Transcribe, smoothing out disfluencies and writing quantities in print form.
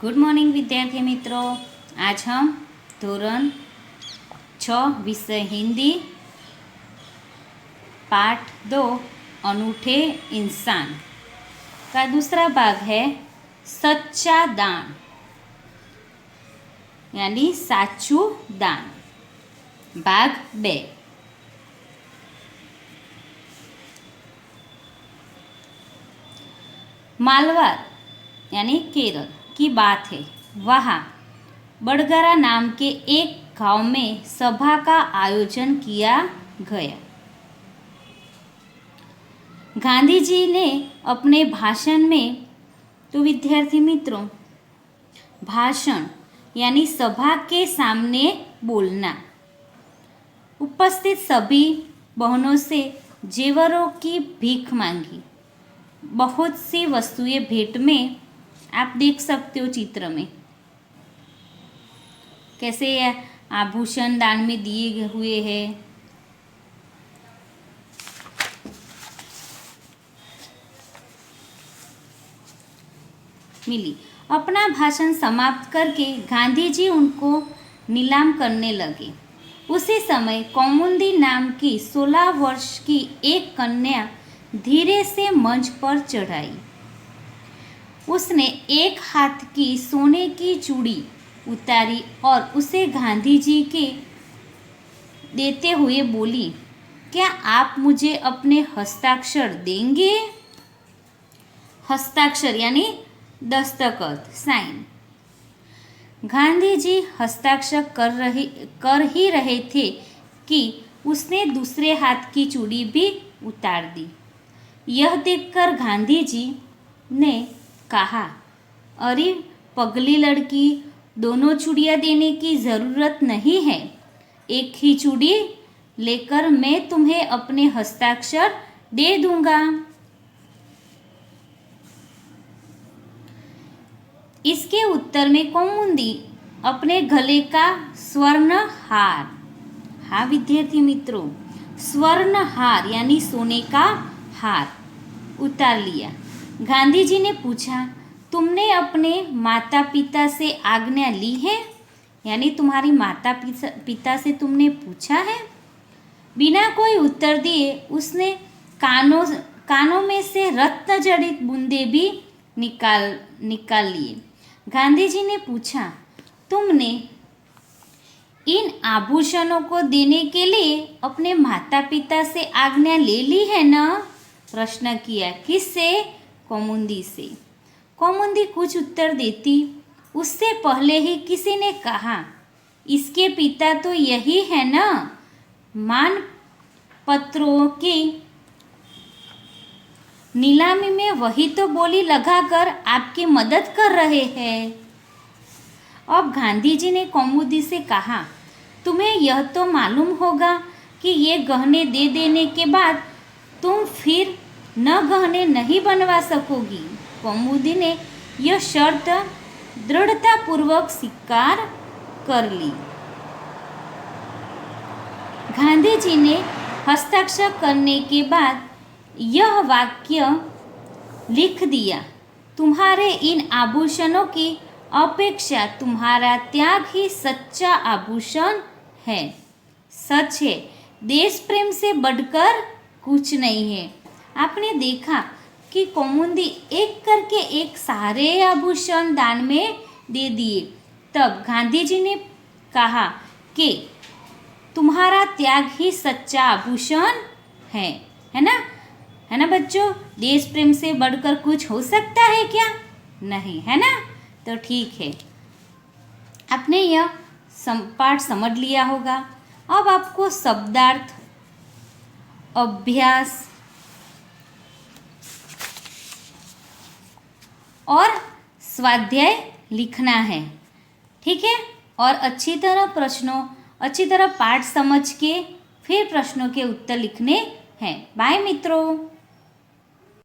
Good morning विद्यार्थी मित्रों। आज हम धोरण 6 विषय हिंदी पाठ 2 अनूठे इंसान का दूसरा भाग है सच्चा दान यानी साचू दान भाग 2। मालवार यानी केरल की बात है। वहाँ बड़गरा नाम के एक गांव में सभा का आयोजन किया गया। गांधी जी ने अपने भाषण में, तो विद्यार्थी मित्रों, भाषण यानी सभा के सामने बोलना, उपस्थित सभी बहनों से जेवरों की भीख मांगी। बहुत सी वस्तुएं भेंट में आप देख सकते हो चित्र में, कैसे आभूषण दान में दिए हुए हैं। मिली। अपना भाषण समाप्त करके गांधी जी उनको नीलाम करने लगे। उसी समय कौमुदी नाम की 16 वर्ष की एक कन्या धीरे से मंच पर चढ़ाई। उसने एक हाथ की सोने की चूड़ी उतारी और उसे गांधी जी के देते हुए बोली, क्या आप मुझे अपने हस्ताक्षर देंगे? हस्ताक्षर यानी दस्तखत, साइन। गांधी जी हस्ताक्षर कर ही रहे थे कि उसने दूसरे हाथ की चूड़ी भी उतार दी। यह देखकर गांधी जी ने कहा, अरे पगली लड़की, दोनों चूड़ियाँ देने की ज़रूरत नहीं है। एक ही चूड़ी लेकर मैं तुम्हें अपने हस्ताक्षर दे दूंगा। इसके उत्तर में कौमुदी अपने गले का स्वर्ण हार, हाँ विद्यार्थी मित्रों, स्वर्ण हार यानी सोने का हार उतार लिया। गांधी जी ने पूछा, तुमने अपने माता पिता से आज्ञा ली है? यानी तुम्हारी माता पिता से तुमने पूछा है? बिना कोई उत्तर दिए उसने कानों में से रत्न जड़ित बूंदे भी निकाल लिए। गांधी जी ने पूछा, तुमने इन आभूषणों को देने के लिए अपने माता पिता से आज्ञा ले ली है ना? प्रश्न किया। किससे? कौमुदी से। कौमुदी कुछ उत्तर देती उससे पहले ही किसी ने कहा, इसके पिता तो यही है ना? मान पत्रों की नीलामी में वही तो बोली लगाकर आपकी मदद कर रहे हैं। अब गांधी जी ने कौमुदी से कहा, तुम्हें यह तो मालूम होगा कि ये गहने दे देने के बाद तुम फिर न गहने नहीं बनवा सकोगी। कौमुदी ने यह शर्त दृढ़तापूर्वक स्वीकार कर ली। गांधी जी ने हस्ताक्षर करने के बाद यह वाक्य लिख दिया, तुम्हारे इन आभूषणों की अपेक्षा तुम्हारा त्याग ही सच्चा आभूषण है। सच है, देश प्रेम से बढ़कर कुछ नहीं है। आपने देखा कि कौमुदी एक करके एक सारे आभूषण दान में दे दिए। तब गांधी जी ने कहा कि तुम्हारा त्याग ही सच्चा आभूषण है ना? है ना बच्चों? देश प्रेम से बढ़कर कुछ हो सकता है क्या? नहीं, है ना? तो ठीक है, आपने यह पाठ समझ लिया होगा। अब आपको शब्दार्थ, अभ्यास और स्वाध्याय लिखना है, ठीक है? और अच्छी तरह पाठ समझ के फिर प्रश्नों के उत्तर लिखने हैं। बाय मित्रों।